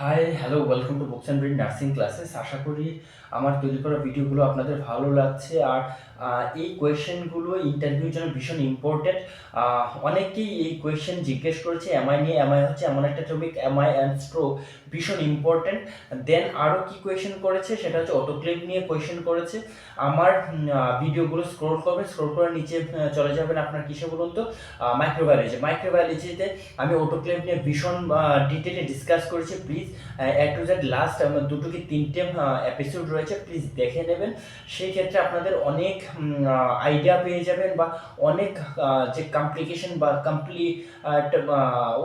High, hello, welcome to books and brain nursing classes. আশা করি আমার তৈরি করা ভিডিওগুলো আপনাদের ভালো লাগছে। আর এই কোয়েশ্চেনগুলো ইন্টারভিউর জন্য ভীষণ ইম্পর্টেন্ট। অনেকেই এই কোয়েশ্চেন জিজ্ঞেস করেছে এমআই নিয়ে। এমআই হচ্ছে এমন একটা টপিক, এমআই অ্যান্ড স্ট্রোক ভীষণ ইম্পর্টেন্ট। দেন আরও কি কোয়েশ্চেন করেছে সেটা হচ্ছে অটোক্লেভ নিয়ে কোয়েশ্চেন করেছে। আমার ভিডিওগুলো স্ক্রোল করবেন, স্ক্রোল করে নিচে চলে যাবেন আপনার কিসে বলুন তো, মাইক্রোবায়োলজিতে আমি অটোক্লেভ নিয়ে ভীষণ ডিটেলে ডিসকাস করেছি। Please A to Z last আমার দুটো কি তিনটে এপিসোড রয়েছে, প্লিজ দেখে নেবেন। সেই ক্ষেত্রে আপনাদের অনেক আইডিয়া পেয়ে যাবেন বা অনেক যে কমপ্লিকেশন বা কমপ্লিট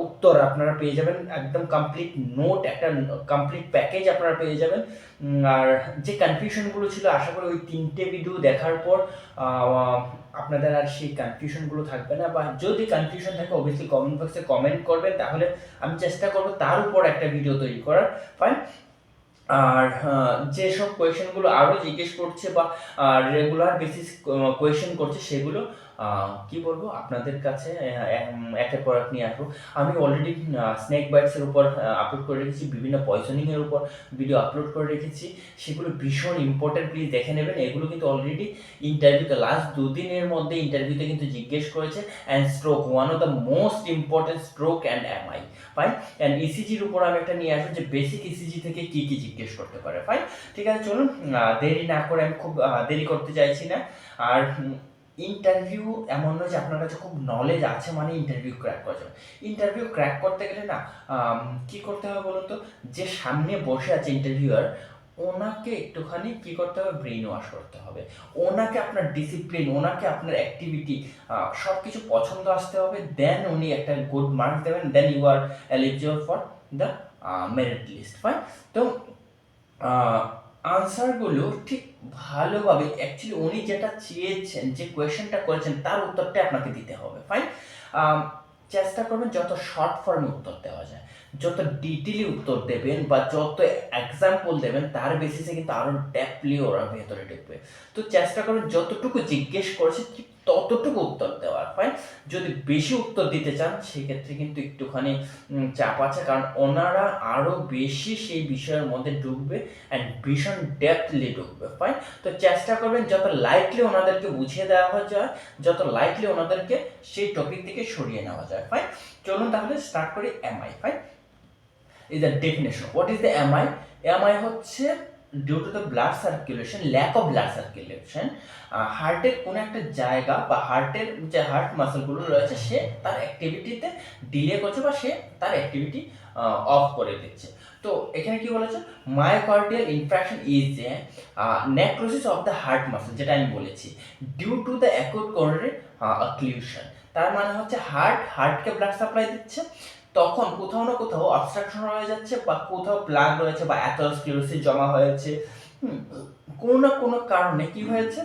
উত্তর আপনারা পেয়ে যাবেন, একদম কমপ্লিট নোট, একটা কমপ্লিট প্যাকেজ আপনারা পেয়ে যাবেন। আর যে কনফিউশনগুলো ছিল, আশা করি ওই তিনটে ভিডিও দেখার পর আপনাদের আর সেই কনফিউশনগুলো থাকবে না। বা যদি কনফিউশন থাকে অবভিয়াসলি কমেন্ট বক্সে কমেন্ট করবেন, তাহলে আমি চেষ্টা করবো তার উপর একটা ভিডিও তৈরি করার। ফাইন। আর যেসব কোয়েশ্চেনগুলো আরও জিজ্ঞেস করছে বা রেগুলার বেসিস কোয়েশ্চেন করছে, সেগুলো কি বলবো আপনাদের কাছে একের পর এক নিয়ে আসবো। আমি অলরেডি স্নেক বাইটসের উপর আপলোড করে রেখেছি, বিভিন্ন পয়জনিংয়ের উপর ভিডিও আপলোড করে রেখেছি, সেগুলো ভীষণ ইম্পর্টেন্ট, প্লিজ দেখে নেবেন। এগুলো কিন্তু অলরেডি ইন্টারভিউতে লাস্ট দুদিনের মধ্যে ইন্টারভিউতে কিন্তু জিজ্ঞেস করেছে। And stroke, one of the most important, stroke and MI. Fine. And ইসিজির উপর আমি একটা নিয়ে আসবো যে বেসিক ইসিজি থেকে কি কি জিজ্ঞেস করতে পারে। ফাইন, ঠিক আছে, চলুন দেরি না করে, আমি খুব দেরি করতে চাইছি না। আর ইন্টারভিউ এমন নয় যে আপনার কাছে খুব নলেজ আছে মানে ইন্টারভিউ ক্র্যাক করা যাবে। ইন্টারভিউ ক্র্যাক করতে গেলে না কি করতে হবে বলুন তো, যে সামনে বসে আছে ইন্টারভিউয়ার, ওনাকে একটুখানি কি করতে হবে, ব্রেইন ওয়াশ করতে হবে। ওনাকে আপনার ডিসিপ্লিন, ওনাকে আপনার অ্যাক্টিভিটি সব কিছু পছন্দ আসতে হবে। দেন উনি একটা গুড মার্কস দেবেন, then you are eligible for the merit list. Fine. তো আনসারগুলো ঠিক ভালোভাবে, অ্যাকচুয়ালি উনি যেটা চেয়েছেন, যে কোয়েশ্চেনটা করেছেন, তার উত্তরটা আপনাকে দিতে হবে। ফাইন। চেষ্টা করবেন যত শর্ট ফর্মে উত্তর দেওয়া যায়, যত ডিটেলি উত্তর দেবেন বা যত এক্সাম্পল দেবেন, তার বেসিসে কিন্তু আরও ডেপলি ওরা ভেতরে ঢুকবে। তো চেষ্টা করবেন যতটুকু জিজ্ঞেস করেছে ঠিক ততটুকু উত্তর দেওয়ার। ফাইন। যদি বেশি উত্তর দিতে চান সেক্ষেত্রে কিন্তু একটুখানি চাপ আছে, কারণ ওনারা আরও বেশি সেই বিষয়ের মধ্যে ঢুকবে অ্যান্ড ভীষণ ডেপথলি ঢুকবে। ফাইন। তো চেষ্টা করবেন যত লাইটলি ওনাদেরকে বুঝিয়ে দেওয়া যায়, যত লাইটলি ওনাদেরকে সেই টপিক থেকে সরিয়ে নেওয়া যায়। ফাইন। চলুন তাহলে স্টার্ট করি MI. Fine. is the definition. What is the MI? MI হচ্ছে due to the blood circulation, lack of blood circulation, হার্টের কোনো একটা জায়গা বা হার্টের যে হার্ট মাসেলগুলো রয়েছে, সে তার অ্যাক্টিভিটিতে ডিলে করছে বা সে তার অ্যাক্টিভিটি অফ করে দিচ্ছে। তো এখানে কি বলেছে, myocardial infarction is a necrosis of the heart muscle, যেটা আমি বলেছি, due to the acute coronary occlusion. তার মানে হচ্ছে হার্টকে ব্লাড সাপ্লাই দিচ্ছে, তখন কোথাও না কোথাও অবস্ট্রাকশন হয়ে যাচ্ছে বা কোথাও প্লাগ রয়েছে বা অ্যাথেরোস্ক্লেরোসিস জমা হয়েছে। কোনো না কোনো কারণে কি হয়েছে,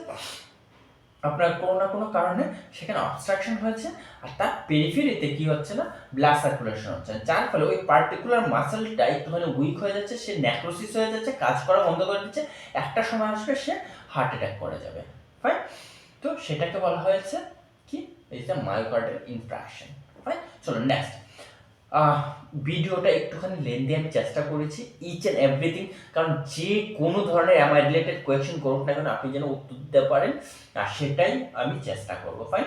আপনার কোনো না কোনো কারণে সেখানে অবস্ট্রাকশন হয়েছে, আর তার পেরিফেরিতে কি হচ্ছে না, ব্লাড সার্কুলেশন হচ্ছে, যার ফলে ওই পার্টিকুলার মাসেলটা একটুখানি উইক হয়ে যাচ্ছে, সে নেক্রোসিস হয়ে যাচ্ছে, কাজ করা বন্ধ করে দিচ্ছে। একটা সময় আসবে সে হার্ট অ্যাটাক করে যাবে। ফাইন। তো সেটাকে বলা হয়েছে কি, এই যে মায়োকার্ডিয়াল ইনফ্রাকশন। ফাইন। চলো নেক্সট। ভিডিওটা একটুখানি লেন্দি আমি চেষ্টা করেছি, ইচ অ্যান্ড এভরিথিং, কারণ যে কোনো ধরনের এমআই রিলেটেড কোয়েশ্চেন করুক না কেন, আপনি যেন উত্তর দিতে পারেন, আর সেটাই আমি চেষ্টা করবো। ফাইন।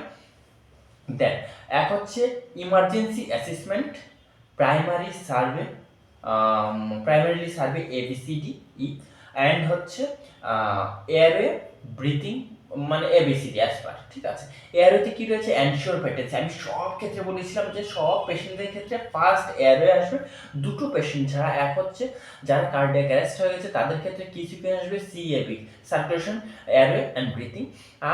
দেন এক হচ্ছে emergency assessment, primary survey, primarily survey ABCD E, and হচ্ছে এয়ারওয়ে ব্রিথিং, মানে ABCD অ্যাজ পার। ঠিক আছে। এয়ারওয়েতে কি রয়েছে, অ্যানশিওর পেটেন্সি। আমি সব ক্ষেত্রে বলেছিলাম যে সব পেশেন্টদের ক্ষেত্রে ফার্স্ট এয়ারওয়ে আসবে। দুটো পেশেন্ট ছাড়া, এক হচ্ছে যারা কার্ডিয়াক অ্যারেস্ট হয়ে গেছে তাদের ক্ষেত্রে কি সিকুয়েন্স আসবে, CAB, circulation, airway and breathing.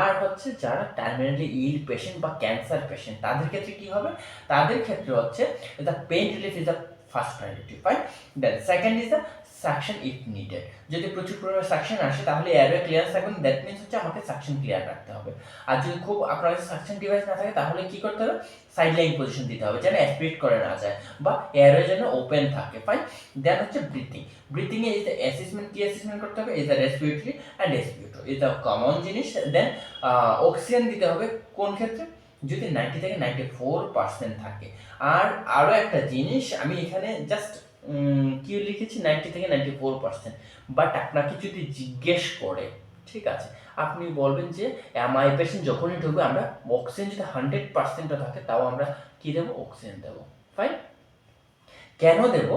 আর হচ্ছে যারা টার্মিনালি ইল পেশেন্ট বা ক্যান্সার পেশেন্ট, তাদের ক্ষেত্রে কি হবে, তাদের ক্ষেত্রে হচ্ছে the pain relief is the first priority. Fine. Then second is the suction if needed. যদি প্রচুর পরিমাণে সাকশন আসে তাহলে এয়ারওয়ে ক্লিয়ার থাকবে, দ্যাট মিনস হচ্ছে আমাকে সাকশন ক্লিয়ার রাখতে হবে। আর যদি খুব আপনার কাছে সাকশন ডিভাইস না থাকে তাহলে কি করতে হবে, সাইডলাইন পজিশন দিতে হবে, যেন অ্যাসপিরেট করে না যায় বা এয়ারওয়ে যেন ওপেন থাকে। ফাইন। দেন হচ্ছে breathing. Breathing A is the assessment, কি অ্যাসেসমেন্ট করতে হবে, is the respiratory and expiratory, is the common জিনিস। দেন অক্সিজেন দিতে হবে কোন ক্ষেত্রে, যদি 90 থেকে 94% থাকে। আর আরও একটা জিনিস আমি এখানে জাস্ট কি লিখেছি 90 থেকে 94%। বাট আপনাকে যদি জিজ্ঞেস করে, ঠিক আছে, আপনি বলবেন যে এমআই পেশেন্ট যখনই ঢুকবে আমরা অক্সিজেন যদি 100% থাকে তাও আমরা কি দেবো, অক্সিজেন দেবো। ফাইন। কেন দেব,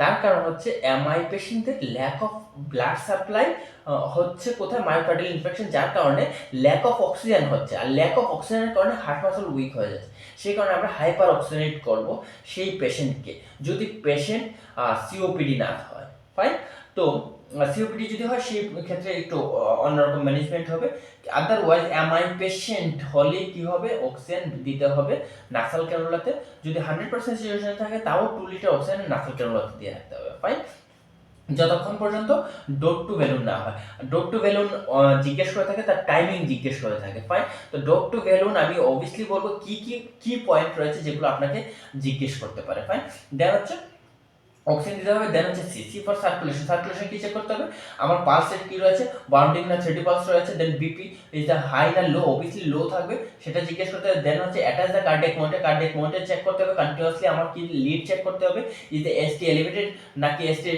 তার কারণ হচ্ছে এমআই পেশেন্টদের ল্যাক অফ ব্লাড সাপ্লাই হচ্ছে কোথায়, মায়োকার্ডিয়াল ইনফেকশন, যার কারণে ল্যাক অফ অক্সিজেন হচ্ছে, আর ল্যাক অফ অক্সিজেনের কারণে হার্ট মাসল উইক হয়ে যাচ্ছে। সেই কারণে আমরা হাইপার অক্সিজেনেট করব সেই পেশেন্টকে, যদি পেশেন্ট সিওপিডি না হয়। ফাইন। তো সিওপিডি যদি হয় সেই ক্ষেত্রে একটু অন্যরকম ম্যানেজমেন্ট হবে। আদারওয়াইজ এমআই পেশেন্ট হলে কি হবে, অক্সিজেন দিতে হবে নাসাল ক্যানুলাতে। যদি 100% সিচুয়েশন থাকে তাও 2 লিটার অক্সিজেন নাসাল ক্যানুলাতে দিয়ে রাখতে হবে। ফাইন। যতক্ষণ পর্যন্ত ডোর টু ভ্যালুন না হয়। ডোর টু ভ্যালুন জিজ্ঞেস করে থাকে, তার টাইমিং জিজ্ঞেস করে থাকে। ফাইন। তো ডোর টু ভ্যালুন আমি অবভিয়াসলি বলবো কি পয়েন্ট রয়েছে যেগুলো আপনাকে জিজ্ঞেস করতে পারে। ফাইন। দেন হচ্ছে অক্সিজেন দিতে হবে। দেন হচ্ছে সি ফর সার্কুলেশন। সার্কুলেশন কি চেক করতে হবে, আমার পালস রেট কি রয়েছে, বাউন্ডিং না 30 পালস রয়েছে। দেন বিপি ইজ দ্য হাই না লো, অবভিয়াসলি লো থাকবে, সেটা জিজ্ঞেস করতে হবে। দেন হচ্ছে attach the cardiac monitor. Cardiac monitor check করতে হবে কন্টিনিউয়াসলি, আমার কি লিড চেক করতে হবে, ইজ দ্য এসটি এলিভেটেড নাকি এসটি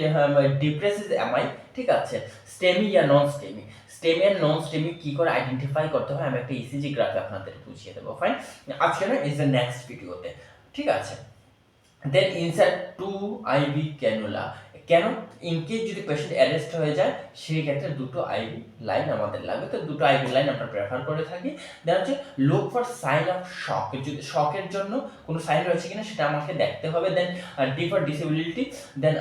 ডিপ্রেস ইজ এমআই। ঠিক আছে। স্টেমি या নন স্টেমি, স্টেমি আর নন স্টেমি কি করে আইডেন্টিফাই করতে হয় আমি একটা ইসিজি গ্রাফে আপনাদের বুঝিয়ে দেবো। ফাইন। আজকে না ইজ দ্য নেক্সট ভিডিওতে। ঠিক আছে। Then insert 2 IV cannula. কেন, ইনকেস যদি পেশেন্ট অ্যারেস্ট হয়ে যায় সেই ক্ষেত্রে 2টো আইভি লাইন আমাদের লাগবে, তো 2টো আইভি লাইন আমরা প্রেফার করে থাকি। দেন হচ্ছে look for sign of shock, যদি শকের জন্য কোনো সাইন রয়েছে কিনা সেটা আমাকে দেখতে হবে। Then D for disability. Then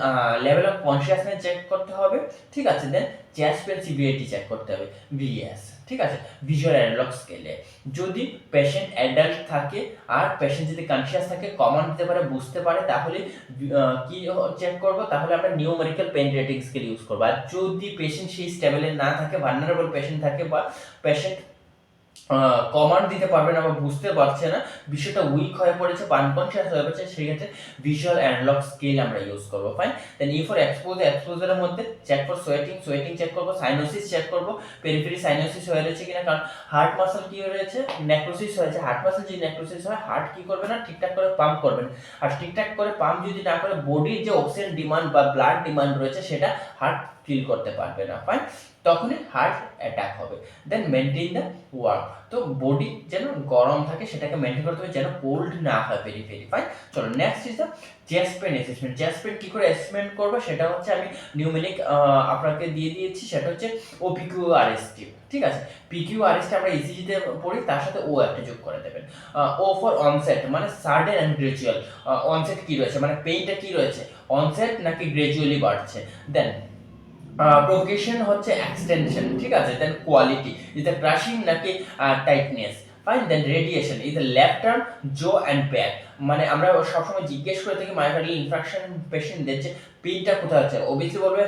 level of consciousness check করতে হবে। ঠিক আছে। Then chest pain CVAT check করতে হবে, ভিএস। ঠিক আছে। ভিজুয়াল অ্যানালগ স্কেলে যদি পেশেন্ট অ্যাডাল্ট থাকে আর পেশেন্ট যদি কনসিয়াস থাকে, কমান্ড দিতে পারে, বুঝতে পারে, তাহলে কি চেক করব, তাহলে আমরা numerical pain rating scale use করব। আর যদি পেশেন্ট সেই স্টেবলে না থাকে, ভালনারেবল পেশেন্ট থাকে, বা পেশেন্ট কমান্ড দিতে পারবে না বা বুঝতে পারছে না, বিষয়টা উইক হয়ে পড়েছে, আনকনশিয়াস হয়ে পড়েছে, সেই ক্ষেত্রে ভিজুয়াল অ্যানালগ স্কেল আমরা ইউজ করবো। ফাইন। দেন ই ফর এক্সপোজারের মধ্যে চেক ফর সোয়েটিং চেক করবো, সাইনোসিস চেক করবো, পেরিফেরি সাইনোসিস হয়ে রয়েছে কিনা, কারণ হার্ট মাসল কি হয়ে রয়েছে, নেক্রোসিস হয়েছে। হার্ট মাসল যদি নেক্রোসিস হয়, হার্ট কি করবে না, ঠিকঠাক করে পাম্প করবে না, আর ঠিকঠাক করে পাম্প যদি না করে বডির যে অক্সিজেন ডিমান্ড বা ব্লাড ডিমান্ড রয়েছে সেটা হার্ট ফিল করতে পারবে না। ফাইন। তখনই হার্ট অ্যাটাক হবে। দেন মেনটেন দ্য ওয়ার্ক, তো বডি যেন গরম থাকে সেটাকে মেনটেন করতে হবে, যেন কোল্ড না হয় পেরিফেরি। ফাইন। চলো next is the chest pen assessment. Chest pain কি করে অ্যাসেসমেন্ট করবো সেটা হচ্ছে আমি নিউমেরিক আপনাকে দিয়ে দিয়েছি, সেটা হচ্ছে OPQRST। ঠিক আছে। PQRST আমরা ইসিজিতে পড়ি, তার সাথে ও একটা যোগ করে দেবেন। ও ফর অনসেট, মানে সাডেন অ্যান্ড গ্রেজুয়াল। অনসেট কি রয়েছে, মানে পেইনটা কি রয়েছে, অনসেট নাকি গ্রেজুয়ালি বাড়ছে। দেন প্রোগ্রেশন হচ্ছে এক্সটেনশন। ঠিক আছে। Then quality is the crushing নাকি tightness. Fine. Then radiation is the left arm, jaw and back, মানে আমরা সবসময় জিজ্ঞেস করে থাকি মায়োকার্ডিয়াল ইনফ্রাকশন পেশেন্টদের যে পেইনটা কোথায় হচ্ছে, অবভিয়াসলি বলবে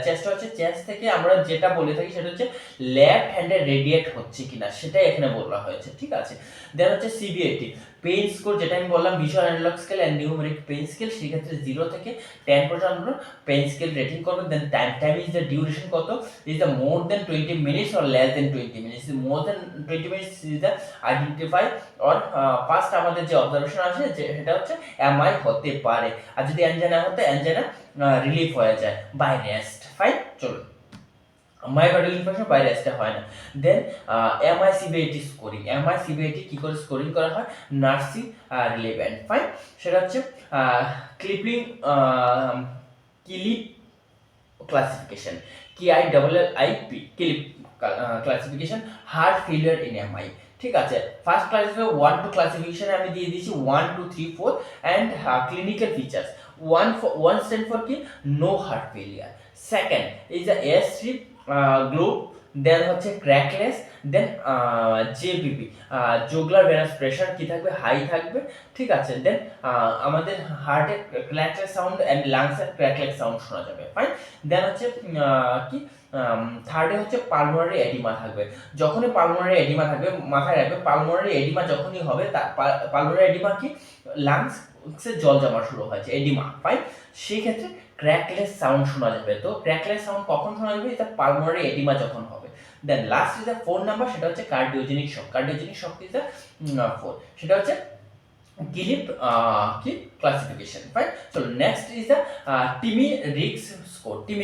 চেস্ট হচ্ছে, চেস্ট থেকে আমরা যেটা বলে থাকি সেটা হচ্ছে লেফট হ্যান্ডে রেডিয়েট হচ্ছে কিনা, সেটাই এখানে বলা হয়েছে। ঠিক আছে। দেন হচ্ছে সিভিএটি পেইন স্কোর, যেটা আমি বললাম visual analogue scale and numeric pain scale, সেই ক্ষেত্রে 0 থেকে 10 পর্যন্ত আমরা পেইন স্কেল রেটিং করবো। Then time is the duration কত, is the more than 20 minutes or less than 20 minutes. More than 20 minutes is the identify or first আমাদের যে observation আছে যে সেটা হচ্ছে এমআই হতে পারে, আর যদি অ্যাঞ্জাইনা হতে অ্যাঞ্জাইনা রিলিফ হয়ে যায় বাই রেস্ট। ফাইন। চলো, মায়োকার্ডিয়াল ইনফার্কশন বাই রেস্টে হয় না। দেন এমআই সিভিএটি স্কোরিং। এমআই সিভিএটি কি করে স্কোরিং করা হয়, নার্সিং রিলেভেন্ট। ফাইন। সেটা হচ্ছে clipping clip classification, KILLIP clip classification, heart failure in MI. ঠিক আছে। ফার্স্ট ক্লাসিফিকেশন 1 2 ক্লাসিফিকেশনে আমি দিয়ে দিয়েছি 1 2 3 4 and clinical features. 1 stand for কি, no heart failure. Second is the air strip globe. Then হচ্ছে crackles. Then JVP jugular venous pressure কি থাকবে, high থাকবে। ঠিক আছে। দেন আমাদের হার্টে ক্র্যাকলেস সাউন্ড অ্যান্ড লাংসের ক্র্যাকলেস সাউন্ড শোনা যাবে। ফাইন। দেন হচ্ছে কি থার্ডে হচ্ছে পালমোনারি এডিমা থাকবে। যখনই পালমোনারি এডিমা থাকবে মাথায় রাখবে, পালমোনারি এডিমা যখনই হবে, পালমোনারি এডিমা কি, লাংসে জল জমা শুরু হয়েছে, এডিমা। ফাইন। সেই ক্ষেত্রে ক্র্যাকলেস সাউন্ড শোনা যাবে। তো ক্র্যাকলেস সাউন্ড কখন শোনা যাবে, এটা পালমোনারি এডিমা যখন হবে। Then last is the 4 number, সেটা হচ্ছে cardiogenic shock. Cardiogenic shock is the 4, সেটা হচ্ছে গিলিপ কি ক্লাসিফিকেশন, ফাইন। চলো নেক্সট ইজ দ্য টিমি রিক্স স্কোর। টিমি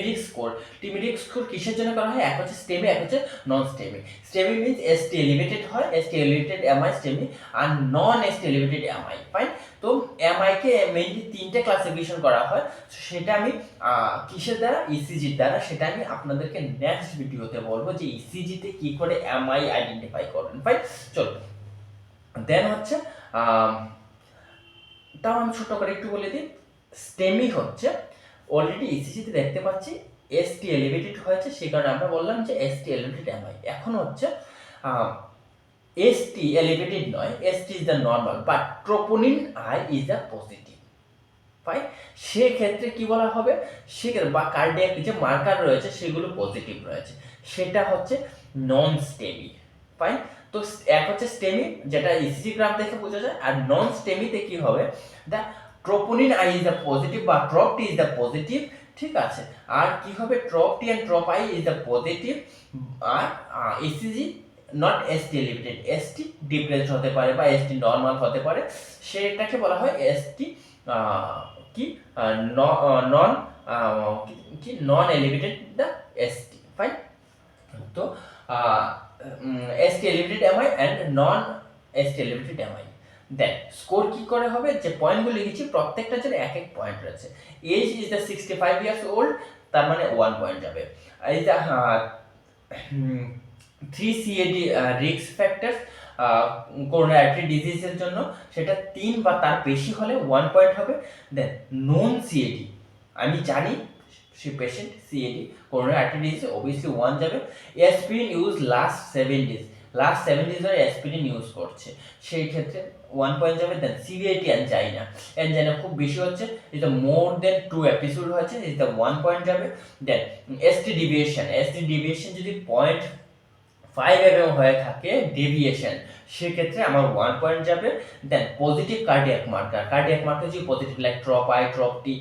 রিক্স স্কোর কিসের জন্য করা হয়? এক হচ্ছে স্টেমি, এক হচ্ছে non STEMI. STEMI means ST elevated হয়, এসটি এলিভেটেড এমআই স্টেমি, আর non ST elevated MI, fine. তো এমআইকে মেইনলি তিনটে ক্লাসিফিকেশন করা হয়, সেটা আমি কিসের দ্বারা? ইসিজির দ্বারা। সেটা আমি আপনাদেরকে নেক্সট ভিডিওতে বলবো যে ইসিজিতে কি করে এমআই আইডেন্টিফাই করবেন, ফাইন। চলো দেন হচ্ছে তাও আমি ছোট করে একটু বলে দিই। স্টেমি হচ্ছে অলরেডি ইসিজিতে দেখতে পাচ্ছি এসটি এলিভেটেড হয়েছে, সেই কারণে আমরা বললাম যে এসটি এলিভেটেড এমআই। এখন হচ্ছে এসটি এলিভেটেড নয়, ST is the normal, but troponin I is the positive, fine. সেক্ষেত্রে কি বলা হবে? সেক্ষেত্রে বা কার্ডিয়াক যে মার্কার রয়েছে সেগুলো পজিটিভ রয়েছে, সেটা হচ্ছে নন স্টেমি, ফাইন। তো এক হচ্ছে স্টেমি, যেটা ইসিজি গ্রাফ দেখে বোঝা যায়, আর নন স্টেমিতে কি হবে? The troponin I is the positive বা trop T is the positive, ঠিক আছে। আর কি হবে? Trop T and trop I is the positive, আর ECG not ST elevated, ST depressed হতে পারে বা এসটি নর্মাল হতে পারে, সেটাকে বলা হয় এসটি কি নন কি non elevated the ST, fine. তো ST elevated MI and non ST elevated MI. Then score কি করে হবে? যে পয়েন্টগুলো লিখেছি প্রত্যেকটার জন্য এক এক পয়েন্ট রয়েছে। Age is the 65 years old, তার মানে 1 পয়েন্ট যাবে। এই the 3 CAD risk factor coronary artery ডিজিজের জন্য, সেটা 3 বা তার বেশি হলে 1 পয়েন্ট হবে। দেন নন সিএডি, আমি জানি সে patient CAD coronary artery disease, obviously 1 যাবে। Aspirin use last 7 days, last 7 days ধরে অ্যাসপিরিন ইউজ করছে, সেই ক্ষেত্রে 1 পয়েন্ট যাবে। দেন সিভিএটি অ্যানজাইনা খুব বেশি হচ্ছে, এটা মোর দেন 2 এপিসোড হচ্ছে, এটা 1 পয়েন্ট যাবে। দেন এসটি ডিভিয়েশন যদি 0.5 mm হয়ে থাকে ডেভিয়েশন, সেক্ষেত্রে আমার 1 পয়েন্ট যাবে। দেন পজিটিভ কার্ডিয়াক মার্কার যদি positive, like trop I, trop T,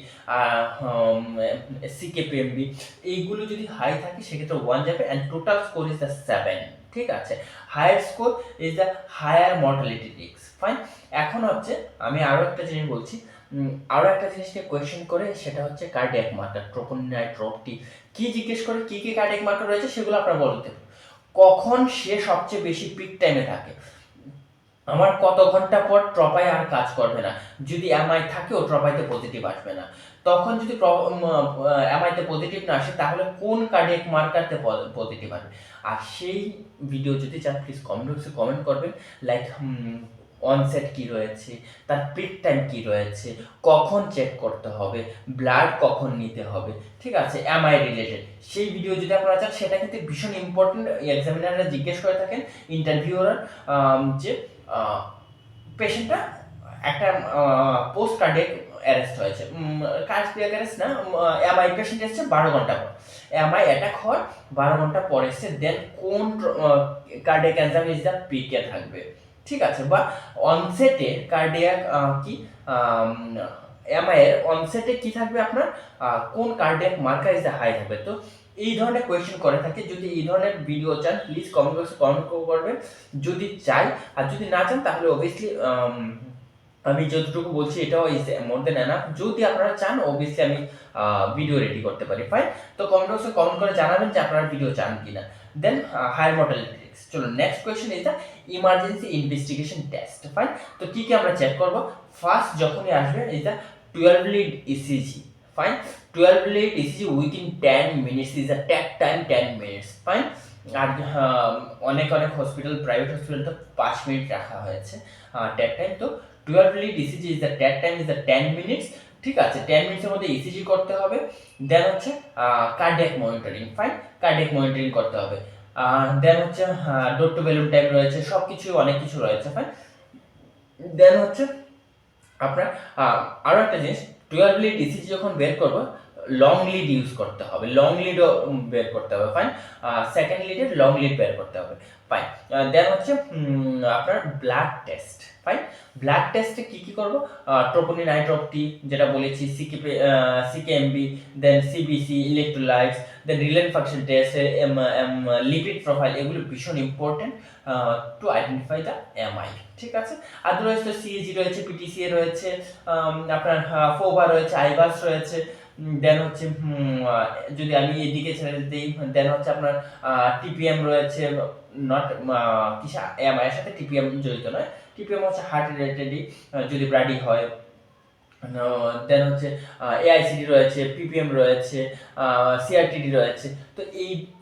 CKMB, এইগুলো যদি হাই থাকে সেক্ষেত্রে 1 যাবে। And total score is the 7, ঠিক আছে। Higher score is the higher mortality risk, fine. এখন হচ্ছে আমি আরও একটা জিনিস বলছি, আরও একটা জিনিসকে কোয়েশ্চেন করে, সেটা হচ্ছে cardiac marker, troponin I, trop টি, কি জিজ্ঞেস করে কি কি কার্ডিয়াক মার্কার রয়েছে সেগুলো আপনারা বলতে। কখন সে সবচেয়ে বেশি পিক টাইমে থাকে, আমার কত ঘন্টা পর ট্রপাই আর কাজ করবে না, যদি এমআই থাকেও ট্রপাইতে পজিটিভ আসবে না, তখন যদি এমআইতে পজিটিভ না আসে তাহলে কোন কার্ডিয়াক মার্কারতে পজিটিভ আসবে। আর সেই ভিডিও যদি চান প্লিজ কমেন্ট বক্সে কমেন্ট করবেন, লাইক অনসেট কি রয়েছে, তার পিক টাইম কি রয়েছে, কখন চেক করতে হবে, ব্লাড কখন নিতে হবে, ঠিক আছে, এমআই রিলেটেড সেই ভিডিও যদি আপনারা চান, সেটা কিন্তু ভীষণ ইম্পর্টেন্ট। এক্সামিনাররা জিজ্ঞেস করে থাকেন, ইন্টারভিউরা, যে পেশেন্টটা একটা পোস্ট কার্ডিয়াক অ্যারেস্ট হয়েছে, কার্ডিয়াক অ্যারেস্ট না, এমআই পেশেন্ট এসছে 12 ঘন্টা পর, এমআই অ্যাটাক হওয়ার 12 ঘন্টা পর এসছে, দেন কোন কার্ডিয়াক এনজাইম ইজ দ্য পিকে থাকবে, ঠিক আছে। বা অনসেটে কার্ডিয়াক কি এমআই এর অনসেটে কি থাকবে আপনার, কোন cardiac marker is the high থাকবে। তো এই ধরনের কোয়েশ্চেন করে থাকে। যদি এই ধরনের ভিডিও চান প্লিজ কমেন্ট বক্সে কমেন্ট করবেন, যদি চাই। আর যদি না চান তাহলে অবভিয়াসলি আমি যতটুকু বলছি এটাও ইজ মোর দেন এনাফ। যদি আপনারা চান অবভিয়াসলি আমি ভিডিও রেডি করতে পারি, ফাইন। তো কমেন্ট বক্সে কমেন্ট করে জানাবেন যে আপনারা ভিডিও চান কিনা। Then higher mortality risk. চলো next question is the emergency investigation test, fine. তো কি কি আমরা চেক করব? ফার্স্ট যখনই আসবে is the 12 lead ECG, fine. 12 lead ECG within 10 minutes is the take time 10 minutes, fine. আর অনেক হসপিটাল, প্রাইভেট হসপিটাল তো 5 মিনিট রাখা হয়েছে টেক টাইম। তো 12 lead ECG is the take time is the 10 minutes, ঠিক আছে। 10 মিনিটের মধ্যে ইসিজি করতে হবে। দেন হচ্ছে cardiac monitoring, fine, cardiac monitoring করতে হবে। দেন হচ্ছে ডোর টু বেলুন টাইম রয়েছে, সব কিছু অনেক কিছু রয়েছে, ফাইন। দেন হচ্ছে আপনার আরও একটা জিনিস, 12 lead ইসিজি যখন বের করবো, লং লিড ইউজ করতে হবে, লং লিডও বের করতে হবে, ফাইন। সেকেন্ড লিডের লং লিড বের করতে হবে, ফাইন। দেন হচ্ছে আপনার ব্লাড টেস্ট, ফাইন। ব্লাড টেস্টে কি কি করব? ট্রোপোনিন, আইট্রোপটি যেটা বলেছি, সিকেএমবি, দেন সিবিসি, ইলেকট্রোলাইটস, দেন রিলেন ফাংশন টেস্ট, লিপিড প্রোফাইল, এগুলো ভীষণ important to identify the MI, ঠিক আছে। আদারওয়াইজ তো সিএজি রয়েছে, পিটিসিএ রয়েছে, আপনার ফোভা রয়েছে, আইবাস রয়েছে, দেন হচ্ছে যদি আমি এদিকে ছেড়ে দিই, দেন হচ্ছে আপনার টিপিএম রয়েছে, নট কিসা এর সাথে টিপিএম জড়িত নয়, টিপিএম হচ্ছে হার্ট রিলেটেডই, যদি ব্রাডি হয়। দেন হচ্ছে এআইসিডি রয়েছে, পিপিএম রয়েছে, সিআরটিডি রয়েছে। তো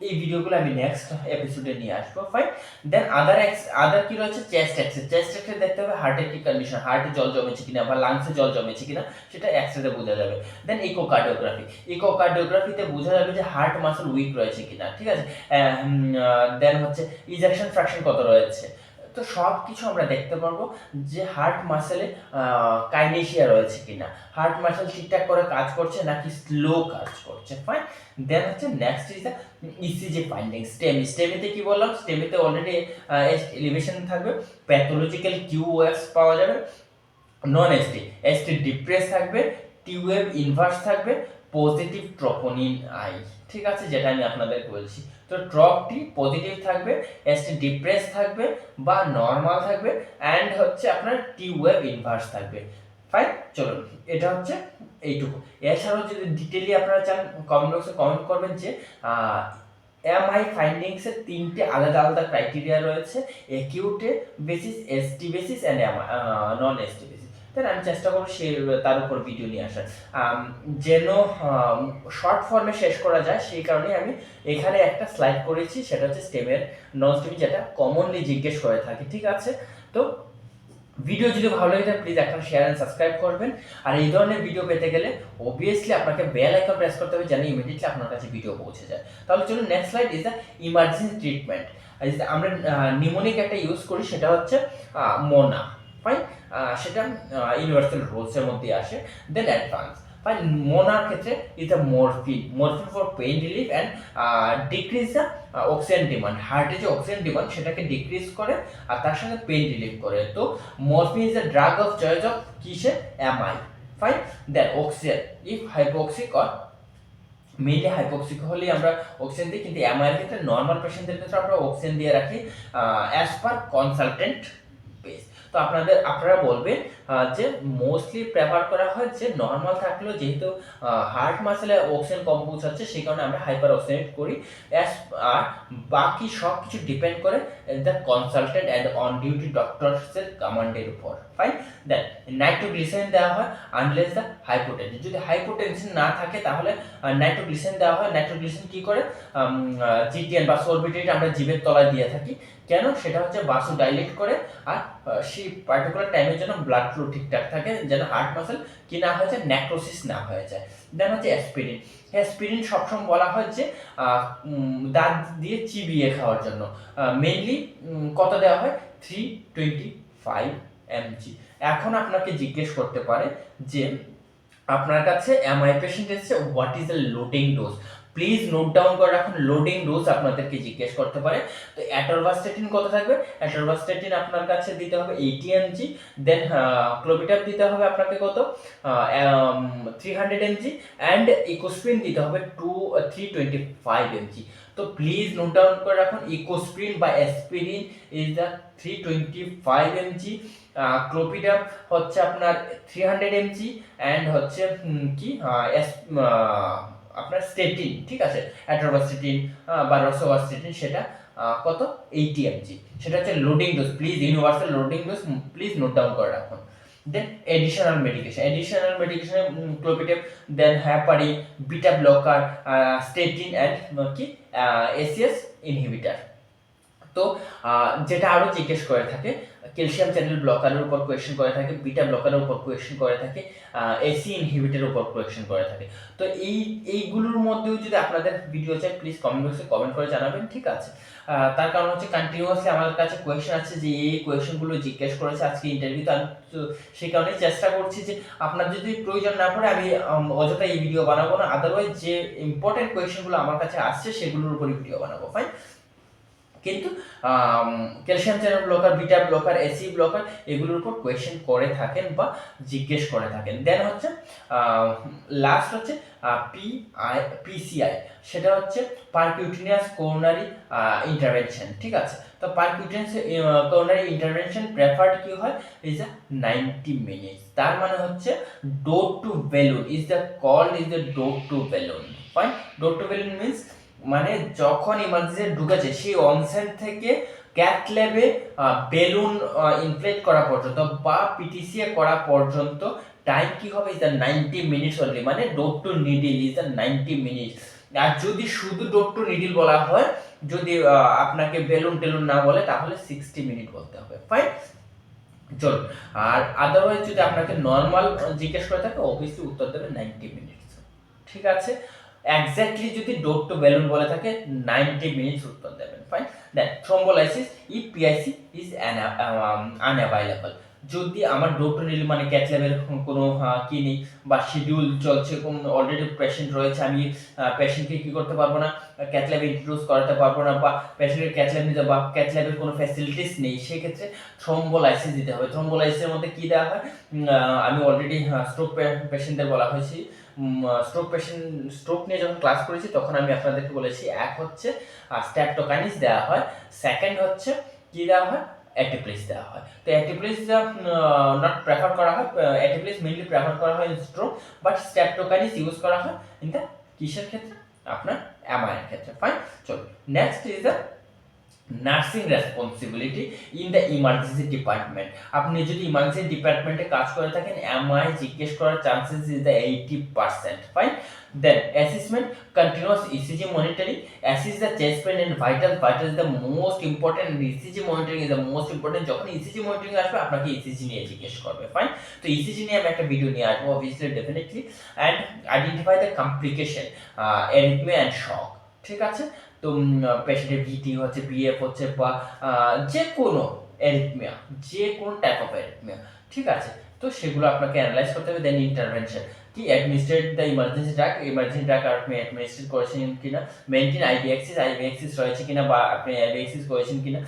এই ভিডিওগুলো আমি নেক্সট এপিসোডে নিয়ে আসবো, ফাইন। দেন আদার কি রয়েছে? চেস্ট এক্সরে দেখতে হবে হার্টের কি কন্ডিশন, হার্টে জল জমেছে কিনা বা লাংসে জল জমেছে কিনা, সেটা এক্সরেতে বোঝা যাবে। দেন ইকোকার্ডিওগ্রাফিতে বোঝা যাবে যে হার্ট মাসল উইক রয়েছে কিনা, ঠিক আছে। দেন হচ্ছে ইজেকশন ফ্র্যাকশন কত রয়েছে। তো সব কিছু আমরা দেখতে পারবো যে হার্ট মাসেলে কাইনেশিয়া রয়েছে কিনা, হার্ট মাসেল ঠিকঠাক করে কাজ করছে নাকি স্লো কাজ করছে, ফাইন। দেন হচ্ছে next is the ECG finding. স্টেমিতে কি বললাম? স্টেমিতে অলরেডি এলিভেশন থাকবে, প্যাথোলজিক্যাল কিউ ওয়েভস পাওয়া যাবে, নন এসটি ডিপ্রেস থাকবে, টি ওয়েভ ইনভার্স থাকবে, পজিটিভ ট্রোপোনিন আই, ঠিক আছে, যেটা আমি আপনাদের বলছি। তো ট্রপটি পজিটিভ থাকবে, এসটি ডিপ্রেস থাকবে বা নর্মাল থাকবে, অ্যান্ড হচ্ছে আপনার টি ওয়েভ ইনভার্স থাকবে, ফাইন। চলুন, এটা হচ্ছে এইটুকু। এছাড়াও যদি ডিটেইলি আপনারা চান, কমেন্ট বক্সে কমেন্ট করবেন যে এমআই ফাইন্ডিংসের 3টে আলাদা আলাদা ক্রাইটেরিয়া রয়েছে, একিউটে basis, ST basis and non ST basis. তাহলে আমি চেষ্টা করবো তার উপর ভিডিও নিয়ে আসার, যেন শর্ট ফর্মে শেষ করা যায়, সেই কারণে আমি এখানে একটা স্লাইড করেছি, সেটা হচ্ছে স্টেমের নন স্টেমি, যেটা কমনলি জিজ্ঞেস করে থাকে, ঠিক আছে। তো ভিডিও যদি ভালো লাগে থাকে প্লিজ এখন শেয়ার এন্ড সাবস্ক্রাইব করবেন। আর এই ধরনের ভিডিও পেতে গেলে অবভিয়াসলি আপনাকে বেল আইকন প্রেস করতে হবে, যেন ইমিডিয়েটলি আপনার কাছে ভিডিও পৌঁছে যায়। তাহলে চলুন, next slide is the emergency treatment. আমরা নিউমোনিক একটা ইউজ করি, সেটা হচ্ছে মোনা, ফাইন। সেটা ইউনিভার্সাল রুলসের মধ্যে আসে। Then advance, fine. মোনার ক্ষেত্রে is the morphine for pain relief and decrease the oxygen demand. হার্টে যে অক্সিজেন ডিমান্ড সেটাকে ডিক্রিজ করে আর তার সঙ্গে পেইন রিলিফ করে। তো morphine is the drug of choice of কিসে? MI, fine. Then oxygen, if hypoxic or mainly hypoxic হলেই আমরা অক্সিজেন দিই, কিন্তু এমআই এর ক্ষেত্রে নর্মাল পেশেন্টদের ক্ষেত্রে আমরা অক্সিজেন দিয়ে রাখি অ্যাজ পার কনসালটেন্ট বেস। তো আপনারা বলবেন যে মোস্টলি প্রেফার করা হয় যে নর্মাল থাকলেও, যেহেতু হার্ট মাসেলে অক্সিজেন কম পৌঁছাচ্ছে, সেই কারণে আমরা হাইপার অক্সিজেনেট করি। আর বাকি সব কিছু ডিপেন্ড করে the consultant and on duty ডক্টরসের কমান্ডের উপর, ফাইন। দেন নাইট্রোগ্লিসারিন দেওয়া হয় আনলেস দ্য হাইপোটেনশন। যদি হাইপোটেনশন না থাকে তাহলে নাইট্রোগ্লিসারিন দেওয়া হয়। নাইট্রোগ্লিসারিন কি করে? জিটিএন বা সরবিট্রেট আমরা জিভের তলায় দিয়ে থাকি, কেন? সেটা হচ্ছে বাসু ডাইলেট করে, আর সেই পার্টিকুলার টাইমের জন্য ব্লাড ফ্লো ঠিকঠাক থাকে, যেন হার্ট মাসেল কি না হয়ে যায়, নেক্রোসিস না হয়ে যায়। দেন হচ্ছে অ্যাসপিরিন সবসময় বলা হয় যে দাঁত দিয়ে চিবিয়ে খাওয়ার জন্য। মেইনলি কত দেওয়া হয়? 325 mg। এখন আপনাকে জিজ্ঞেস করতে পারে যে আপনার কাছে এমআই পেশেন্ট এসেছে, what is the loading dose? Please note down করে রাখুন, লোডিং ডোজ আপনাদেরকে জিজ্ঞেস করতে পারে। তো অ্যাটরভাস্টেটিন কত থাকবে? অ্যাটরভাস্টেটিন আপনার কাছে দিতে হবে 80 mg। দেন ক্লোবিটাপ দিতে হবে আপনাকে কত? 300 mg। অ্যান্ড ইকোস্প্রিন দিতে হবে 325 mg। তো প্লিজ নোট ডাউন করে রাখুন, ইকোস্প্রিন বা অ্যাসপিরিন ইজ দ্য 325 mg, ক্লোপিডাপ হচ্ছে আপনার 300 mg, অ্যান্ড হচ্ছে কি আপনার স্টেটিন, ঠিক আছে, অ্যাট্রোভাস্টেটিন বা রোসোভাস্টেটিন, সেটা কত? 80 mg। সেটা হচ্ছে loading dose, please universal loading dose, please note down করে রাখুন। Then additional medication clopidogrel, then heparin, beta blocker, statin and কি এসিএস ইনহিবিটার। তো যেটা আরো জিজ্ঞেস করে থাকে ক্যালসিয়াম চ্যানেল ব্লকারের উপর কোয়েশ্চেন করে থাকে, বিটা ব্লকারের উপর কোয়েশ্চেন করে থাকে, এসি ইনহিবিটরের উপর কোয়েশ্চেন করে থাকে। তো এইগুলোর মধ্যেও যদি আপনাদের ভিডিও চাই প্লিজ কমেন্ট বক্সে কমেন্ট করে জানাবেন, ঠিক আছে। তার কারণ হচ্ছে কন্টিনিউয়াসলি আমার কাছে কোয়েশ্চেন আছে যে এই কোয়েশ্চেনগুলো জিজ্ঞেস করেছে আজকে ইন্টারভিউতে, আমি তো সেই কারণে চেষ্টা করছি যে আপনার যদি প্রয়োজন না পড়ে আমি অযথা এই ভিডিও বানাবো না, আদারওয়াইজ যে ইম্পর্টেন্ট কোয়েশ্চেনগুলো আমার কাছে আসছে সেগুলোর উপরই ভিডিও বানাবো, ফাইন। কিন্তু calcium channel blocker, beta blocker, AC blocker এগুলোর উপর কোয়েশ্চেন করে থাকেন বা জিজ্ঞেস করে থাকেন। দেন হচ্ছে লাস্ট হচ্ছে পিসিআই, সেটা হচ্ছে পারকিউটেনিয়াস কোরোনারি ইন্টারভেনশন, ঠিক আছে। তো পারকিউটেনিয়াস কোরোনারি ইন্টারভেনশন প্রেফার্ড কি হয় ইজ 90 মিনিটস, তার মানে হচ্ছে door to balloon is the called is the door to balloon, fine. Door to balloon means মানে যখন ইমার্জেন্সি ঢুকেছে সেই অনসেট থেকে ক্যাথ ল্যাবে বেলুন ইনফ্লেট করা পর্যন্ত বা পিটিসিএ করা পর্যন্ত টাইম কি হবে ইজ দ্য 90 মিনিটস অনলি, মানে door to needle is the 90 minutes. আর যদি শুধু ডোর টু নিডল বলা হয়, যদি আপনাকে বেলুন টেলুন না বলে তাহলে 60 মিনিট বলতে হবে, ফাইন। চলুন, আর আদারওয়াইজ যদি আপনাকে নর্মাল জিজ্ঞেস করে থাকে অবভিয়াসলি উত্তর দেবে 90 মিনিটস, ঠিক আছে। এক্স্যাক্টলি যদি ডোর টু বেলুন বলে থাকে 90 মিনিটস উত্তর দেবেন, fine. Then thrombolysis if PCI is unavailable, যদি আমার ডোর টু নিল মানে ক্যাথ ল্যাবের কোনো কি নেই বা শিডিউল চলছে, অলরেডি পেশেন্ট রয়েছে, আমি পেশেন্টকে কি করতে পারবো না, ক্যাথ ল্যাবে ইন্ট্রোডিউস করাতে পারবো না, বা পেশেন্টের ক্যাথ ল্যাব নিতে বা ক্যাথ ল্যাবের কোনো ফ্যাসিলিটিস নেই, সেক্ষেত্রে থ্রম্বোলাইসিস দিতে হবে। থ্রম্বোলাইসিসের মধ্যে কি দেওয়া হয়, আমি অলরেডি স্ট্রোক পেশেন্টদের বলা হয়েছে, স্ট্রোক নিয়ে যখন ক্লাস করেছি তখন আমি আপনাদেরকে বলেছি, এক হচ্ছে স্ট্রেপ্টোকাইনিস দেওয়া হয়, সেকেন্ড হচ্ছে কি দেওয়া হয়, অ্যাটিপ্লিস দেওয়া হয়। তো অ্যাটিপ্লিস নট প্রেফার করা হয়, অ্যাটিপ্লিস মেইনলি প্রেফার করা হয় ইন স্ট্রোক, বাট স্ট্রেপ্টোকাইনিস ইউজ করা হয় ইন দ্য কিসের ক্ষেত্রে, আপনার এমআইয়ের ক্ষেত্রে, ফাইন। চলো, next is the nursing responsibility in the emergency department. আপনি যদি ইমার্জেন্সি ডিপার্টমেন্টে কাজ করে থাকেন, এমআই জিজ্ঞেস করার chances is the 80%, fine. Then assessment continuous ECG monitoring, assess the chest pain and vital is the most important, ECG monitoring is the most important. যখন ECG monitoring আসবে আপনাকে ইসিজি নিয়ে জিজ্ঞেস করবে, ফাইন। তো ইসিজি নিয়ে আমি একটা ভিডিও নিয়ে আসবো obviously, definitely. And identify the complication, arrhythmia and shock, ঠিক আছে। তো পেশেন্টের ভিটি হচ্ছে, বিএফ হচ্ছে, বা যে কোনো এরিথমিয়া, যে কোনো টাইপ অফ এরিথমিয়া, ঠিক আছে। তো সেগুলো আপনাকে অ্যানালাইজ করতে হবে। দেন ইন্টারভেনশন কি, অ্যাডমিনিস্ট্রেট দ্য ইমার্জেন্সি ড্রাগ আপনি অ্যাডমিনিস্ট্রেট করেছেন কিনা, মেইনটেইন আইভিএক্সিস রয়েছে কিনা বা আপনি আইভিএক্সিস করেছেন কিনা।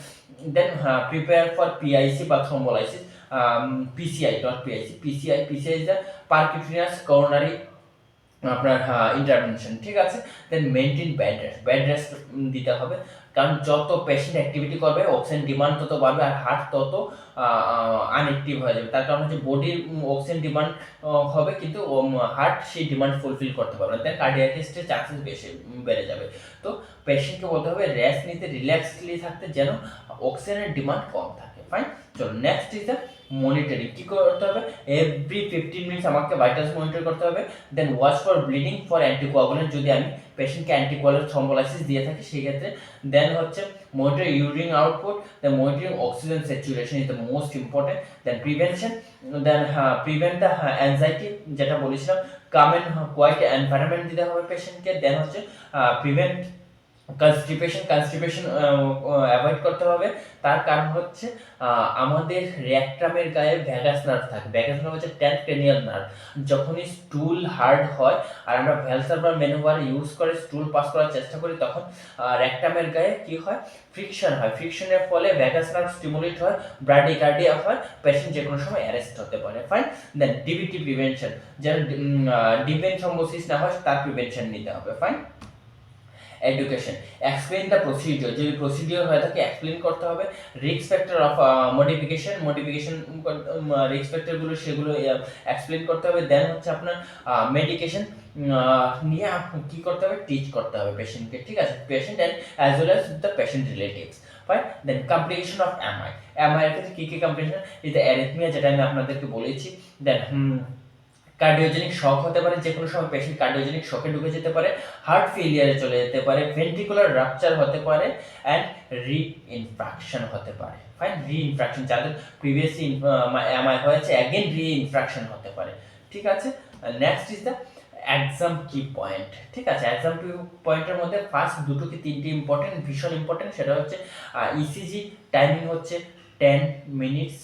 দেন প্রিপেয়ার ফর পিআইসি বা thrombolysis, PCI not PCI is the percutaneous coronary আপনার ইন্টারভেনশন, ঠিক আছে। দেন মেইনটেইন বেড রেস্ট দিতে হবে, কারণ যত পেশেন্ট অ্যাক্টিভিটি করবে অক্সিজেন ডিমান্ড তত বাড়বে আর হার্ট তত আনঅ্যাক্টিভ হয়ে যাবে। তার কারণ হচ্ছে বডির অক্সিজেন ডিমান্ড হবে কিন্তু হার্ট সেই ডিমান্ড ফুলফিল করতে পারবে না, দেন কার্ডিয়াক অ্যারেস্টের চান্সেস বেড়ে যাবে। তো পেশেন্টকে বলতে হবে রেস্ট নিতে, রিল্যাক্সলি থাকতে, যেন অক্সিজেনের ডিমান্ড কম থাকে, ফাইন। চলো, নেক্সট ইজ দ্য মনিটরিং। কি করতে হবে, এভরি 15 মিনিটস আমাকে ভাইটালস মনিটর করতে হবে। Then watch for bleeding for anticoagulant, যদি আমি পেশেন্টকে অ্যান্টিকোয়াগুলেন্ট থ্রম্বোলাইসিস দিয়ে থাকি সেই ক্ষেত্রে। দেন হচ্ছে monitor urine output, then monitoring oxygen saturation is the most important. Then prevention, then prevent the anxiety, যেটা বলেছিলাম, কাম এন্ড কোয়াইট এনভায়রনমেন্ট দিতে হবে পেশেন্টকে। দেন হচ্ছে প্রিভেন্ট কনস্টিপেশন অ্যাভয়েড করতে হবে। তার কারণ হচ্ছে আমাদের রেকটামের গায়ে ভ্যাগাস নার্ভ থাকে, ভ্যাগাস নার্ভ হচ্ছে 10th cranial নার্ভ। যখনই স্টুল হার্ড হয় আর আমরা ভ্যালসার বা ম্যানুভার ইউজ করে স্টুল পাস করার চেষ্টা করি, তখন রেকটামের গায়ে কি হয়, ফ্রিকশন হয়, ফ্রিকশনের ফলে ভ্যাগাস নার্ভ স্টিমুলেট হয়, ব্রাডিকার্ডিয়া হয়, পেশেন্ট যে কোনো সময় অ্যারেস্ট হতে পারে, ফাইন। দেন ডিবিটি প্রিভেনশন, যেন ডিভেন থ্রম্বোসিস না হয় তার প্রিভেনশন নিতে হবে, fine. Education, explain the procedure, যদি প্রসিডিওর হয়ে থাকে এক্সপ্লেন করতে হবে। Risk factor of modification risk ফ্যাক্টরগুলো সেগুলো এক্সপ্লেন করতে হবে। দেন হচ্ছে আপনার মেডিকেশন নিয়ে কি করতে হবে, টিচ করতে হবে পেশেন্টকে, ঠিক আছে, patient and as well as the patient relatives, fine. Then complication of MI এর ক্ষেত্রে কী কী কমপ্লিকেশন, এই যে অ্যারিথমিয়া যেটা আমি আপনাদেরকে বলেছি। দেন কার্ডিওজেনিক শক হতে পারে, যে কোনো সময় পেশেন্ট কার্ডিওজেনিক শকে ঢুকে যেতে পারে, হার্ট ফেলিয়ারে চলে যেতে পারে, ভেন্ট্রিকুলার রাপচার হতে পারে, অ্যান্ড রি-ইনফ্রাকশন হতে পারে। ফাইন, রি-ইনফ্রাকশন, যাদের প্রিভিয়াসলি এমআই হয়েছে অ্যাগেন রি-ইনফ্রাকশন হতে পারে। ঠিক আছে, নেক্সট ইজ দ্য এক্সাম কি পয়েন্ট। ঠিক আছে, এক্সাম কি পয়েন্টের মধ্যে ফার্স্ট দুটো কি তিনটি ইম্পর্টেন্ট, ভীষণ ইম্পর্টেন্ট। সেটা হচ্ছে ইসিজি টাইমিং হচ্ছে 10 মিনিটস।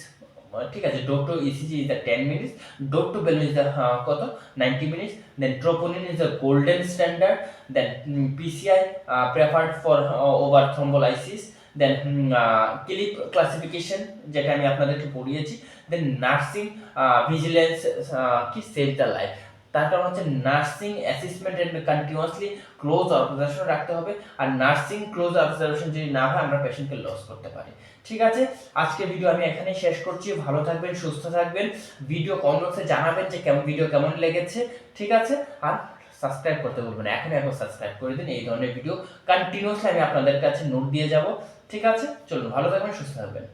ঠিক আছে, door to ECG is the 10 minutes, door to balloon is the কত 90 minutes, then troponin is the golden standard, then PCI preferred for over thrombolysis, then Killip classification যেটা আমি আপনাদেরকে পড়িয়েছি, দেন নার্সিং ভিজিলেন্স কি save the life. তার কারণ হচ্ছে nursing assessment and continuously close observation রাখতে হবে, আর নার্সিং ক্লোজ অবজারভেশন যদি না হয় আমরা পেশেন্টকে লস করতে পারি। ঠিক আছে, আজকে ভিডিও আমি এখানেই শেষ করছি। ভালো থাকবেন, সুস্থ থাকবেন, ভিডিও কমেন্ট বক্সে জানাবেন যে ভিডিও কেমন লেগেছে। ঠিক আছে, আর সাবস্ক্রাইব করতে বলবেন, এখন সাবস্ক্রাইব করে দিন। এই ধরনের ভিডিও কন্টিনিউয়াসলি আমি আপনাদের কাছে নোট দিয়ে যাব। ঠিক আছে, চলুন, ভালো থাকবেন, সুস্থ থাকবেন।